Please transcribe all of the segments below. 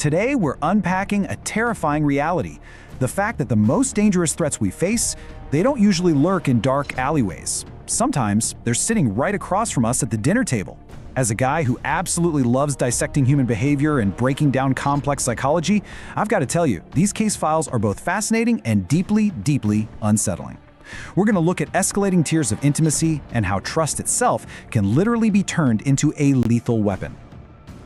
Today, we're unpacking a terrifying reality. The fact that the most dangerous threats we face, they don't usually lurk in dark alleyways. Sometimes, they're sitting right across from us at the dinner table. As a guy who absolutely loves dissecting human behavior and breaking down complex psychology, I've got to tell you, these case files are both fascinating and deeply, deeply unsettling. We're going to look at escalating tiers of intimacy and how trust itself can literally be turned into a lethal weapon.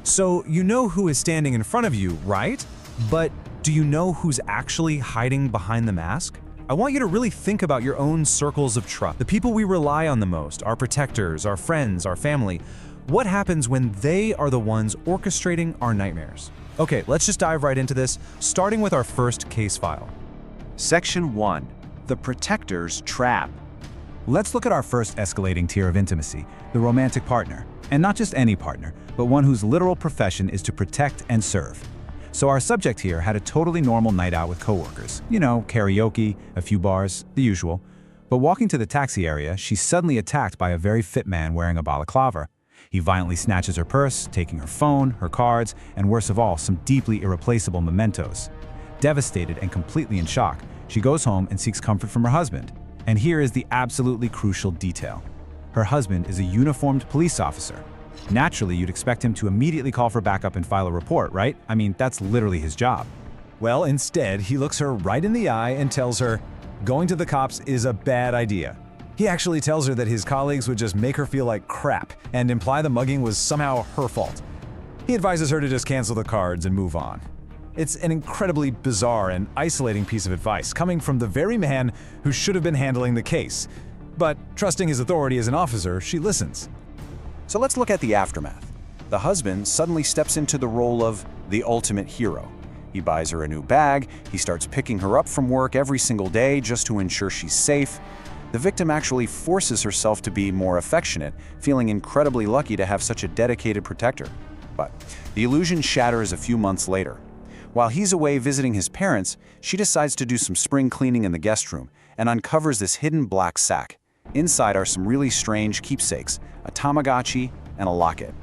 So you know who is standing in front of you, right? But do you know who's actually hiding behind the mask? I want you to really think about your own circles of trust. The people we rely on the most, our protectors, our friends, our family. What happens when they are the ones orchestrating our nightmares? Okay, let's just dive right into this, starting with our first case file. Section 1. The Protector's Trap. Let's look at our first escalating tier of intimacy, the romantic partner. And not just any partner, but one whose literal profession is to protect and serve. So our subject here had a totally normal night out with coworkers. You know, karaoke, a few bars, the usual. But walking to the taxi area, she's suddenly attacked by a very fit man wearing a balaclava. He violently snatches her purse, taking her phone, her cards, and worst of all, some deeply irreplaceable mementos. Devastated and completely in shock, she goes home and seeks comfort from her husband. And here is the absolutely crucial detail. Her husband is a uniformed police officer. Naturally, you'd expect him to immediately call for backup and file a report, right? I mean, that's literally his job. Well, instead, he looks her right in the eye and tells her, going to the cops is a bad idea. He actually tells her that his colleagues would just make her feel like crap and imply the mugging was somehow her fault. He advises her to just cancel the cards and move on. It's an incredibly bizarre and isolating piece of advice coming from the very man who should have been handling the case. But trusting his authority as an officer, she listens. So let's look at the aftermath. The husband suddenly steps into the role of the ultimate hero. He buys her a new bag, he starts picking her up from work every single day just to ensure she's safe. The victim actually forces herself to be more affectionate, feeling incredibly lucky to have such a dedicated protector. But the illusion shatters a few months later. While he's away visiting his parents, she decides to do some spring cleaning in the guest room and uncovers this hidden black sack. Inside are some really strange keepsakes, a Tamagotchi, and a locket.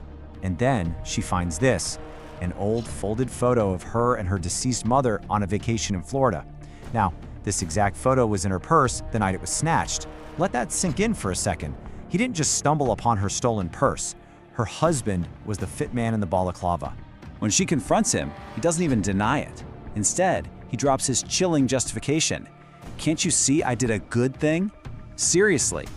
And then she finds this, an old folded photo of her and her deceased mother on a vacation in Florida. Now, this exact photo was in her purse the night it was snatched. Let that sink in for a second. He didn't just stumble upon her stolen purse. Her husband was the fit man in the balaclava. When she confronts him, he doesn't even deny it. Instead, he drops his chilling justification. "Can't you see I did a good thing?" Seriously,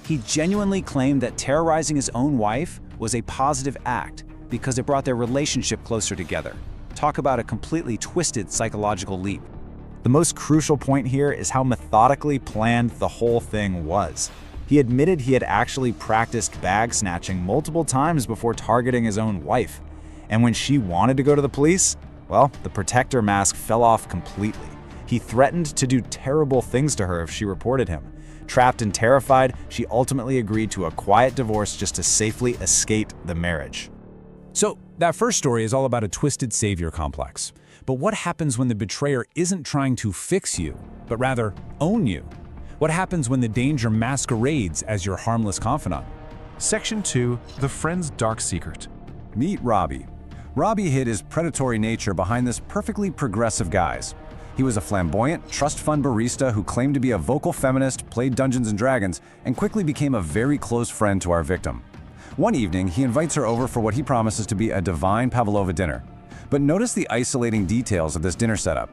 he genuinely claimed that terrorizing his own wife was a positive act because it brought their relationship closer together. Talk about a completely twisted psychological leap. The most crucial point here is how methodically planned the whole thing was. He admitted he had actually practiced bag snatching multiple times before targeting his own wife. And when she wanted to go to the police, well, the protector mask fell off completely. He threatened to do terrible things to her if she reported him. Trapped and terrified, she ultimately agreed to a quiet divorce just to safely escape the marriage. So that first story is all about a twisted savior complex. But what happens when the betrayer isn't trying to fix you, but rather own you? What happens when the danger masquerades as your harmless confidant? Section 2. The Friend's Dark Secret. Meet Robbie. Robbie hid his predatory nature behind this perfectly progressive guise. He was a flamboyant, trust fund barista who claimed to be a vocal feminist, played Dungeons & Dragons, and quickly became a very close friend to our victim. One evening, he invites her over for what he promises to be a divine pavlova dinner. But notice the isolating details of this dinner setup.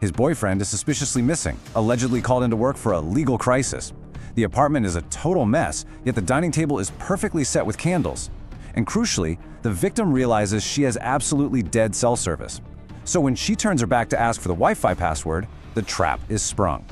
His boyfriend is suspiciously missing, allegedly called into work for a legal crisis. The apartment is a total mess, yet the dining table is perfectly set with candles. And crucially, the victim realizes she has absolutely dead cell service. So when she turns her back to ask for the Wi-Fi password, the trap is sprung.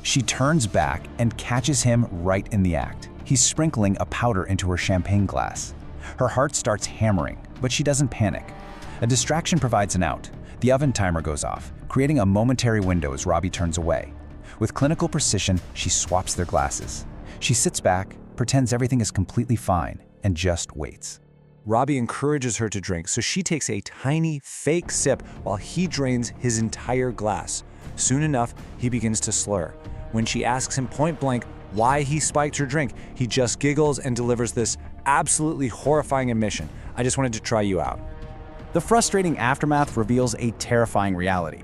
She turns back and catches him right in the act. He's sprinkling a powder into her champagne glass. Her heart starts hammering, but she doesn't panic. A distraction provides an out. The oven timer goes off, creating a momentary window as Robbie turns away. With clinical precision, she swaps their glasses. She sits back, pretends everything is completely fine, and just waits. Robbie encourages her to drink, so she takes a tiny, fake sip while he drains his entire glass. Soon enough, he begins to slur. When she asks him point blank why he spiked her drink, he just giggles and delivers this absolutely horrifying admission. "I just wanted to try you out." The frustrating aftermath reveals a terrifying reality.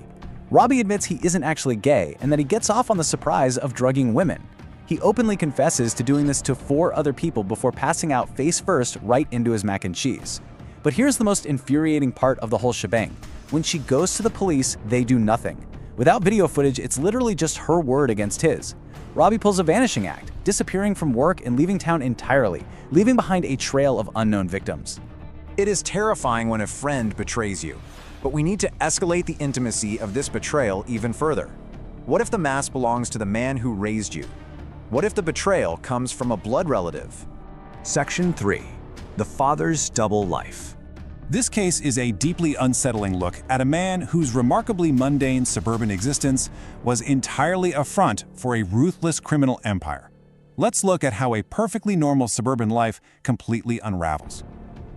Robbie admits he isn't actually gay and that he gets off on the surprise of drugging women. He openly confesses to doing this to 4 other people before passing out face first right into his mac and cheese. But here's the most infuriating part of the whole shebang. When she goes to the police, they do nothing. Without video footage, it's literally just her word against his. Robbie pulls a vanishing act, disappearing from work and leaving town entirely, leaving behind a trail of unknown victims. It is terrifying when a friend betrays you, but we need to escalate the intimacy of this betrayal even further. What if the mask belongs to the man who raised you? What if the betrayal comes from a blood relative? Section 3. The Father's Double Life. This case is a deeply unsettling look at a man whose remarkably mundane suburban existence was entirely a front for a ruthless criminal empire. Let's look at how a perfectly normal suburban life completely unravels.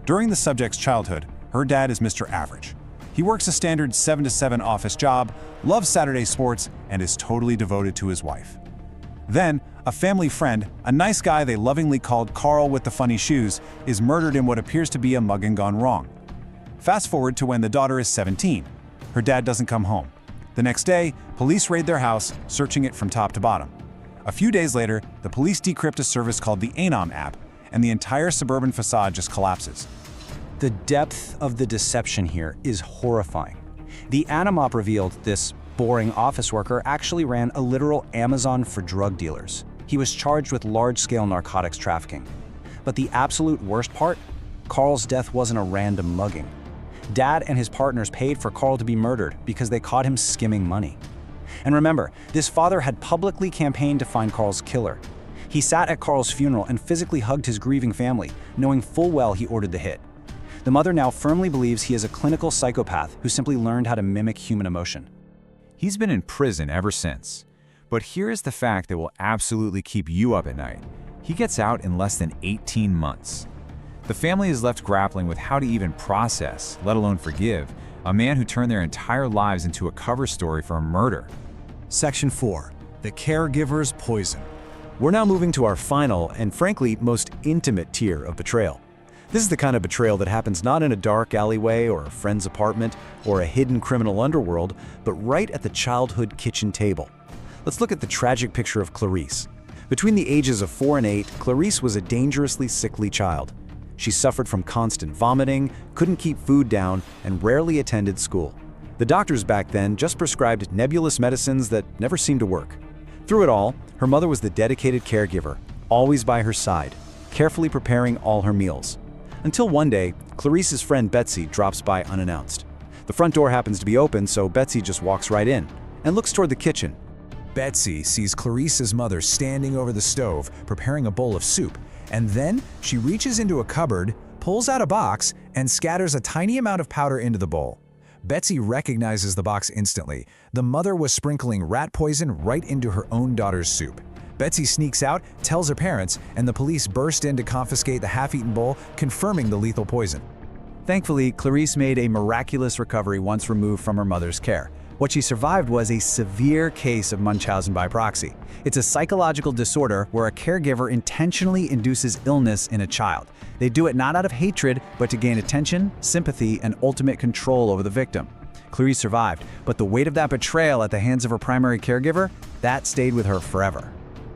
During the subject's childhood, her dad is Mr. Average. He works a standard 7-to-7 office job, loves Saturday sports, and is totally devoted to his wife. Then, a family friend, a nice guy they lovingly called Carl with the funny shoes, is murdered in what appears to be a mugging gone wrong. Fast forward to when the daughter is 17. Her dad doesn't come home. The next day, police raid their house, searching it from top to bottom. A few days later, the police decrypt a service called the Anom app, and the entire suburban facade just collapses. The depth of the deception here is horrifying. The Anom app revealed this boring office worker actually ran a literal Amazon for drug dealers. He was charged with large-scale narcotics trafficking. But the absolute worst part? Carl's death wasn't a random mugging. Dad and his partners paid for Carl to be murdered because they caught him skimming money. And remember, this father had publicly campaigned to find Carl's killer. He sat at Carl's funeral and physically hugged his grieving family, knowing full well he ordered the hit. The mother now firmly believes he is a clinical psychopath who simply learned how to mimic human emotion. He's been in prison ever since. But here is the fact that will absolutely keep you up at night. He gets out in less than 18 months. The family is left grappling with how to even process, let alone forgive, a man who turned their entire lives into a cover story for a murder. Section 4. The Caregiver's Poison. We're now moving to our final and frankly most intimate tier of betrayal. This is the kind of betrayal that happens not in a dark alleyway or a friend's apartment or a hidden criminal underworld, but right at the childhood kitchen table. Let's look at the tragic picture of Clarice. Between the ages of 4 and 8, Clarice was a dangerously sickly child. She suffered from constant vomiting, couldn't keep food down, and rarely attended school. The doctors back then just prescribed nebulous medicines that never seemed to work. Through it all, her mother was the dedicated caregiver, always by her side, carefully preparing all her meals. Until one day, Clarice's friend Betsy drops by unannounced. The front door happens to be open, so Betsy just walks right in and looks toward the kitchen. Betsy sees Clarice's mother standing over the stove, preparing a bowl of soup, and then she reaches into a cupboard, pulls out a box, and scatters a tiny amount of powder into the bowl. Betsy recognizes the box instantly. The mother was sprinkling rat poison right into her own daughter's soup. Betsy sneaks out, tells her parents, and the police burst in to confiscate the half-eaten bowl, confirming the lethal poison. Thankfully, Clarice made a miraculous recovery once removed from her mother's care. What she survived was a severe case of Munchausen by proxy. It's a psychological disorder where a caregiver intentionally induces illness in a child. They do it not out of hatred, but to gain attention, sympathy, and ultimate control over the victim. Clarice survived, but the weight of that betrayal at the hands of her primary caregiver, that stayed with her forever.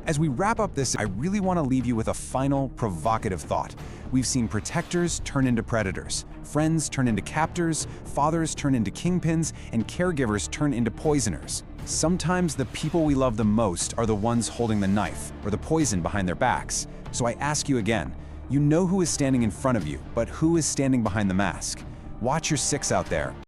As we wrap up this, I really want to leave you with a final, provocative thought. We've seen protectors turn into predators, friends turn into captors, fathers turn into kingpins, and caregivers turn into poisoners. Sometimes the people we love the most are the ones holding the knife or the poison behind their backs. So I ask you again, you know who is standing in front of you, but who is standing behind the mask? Watch your six out there.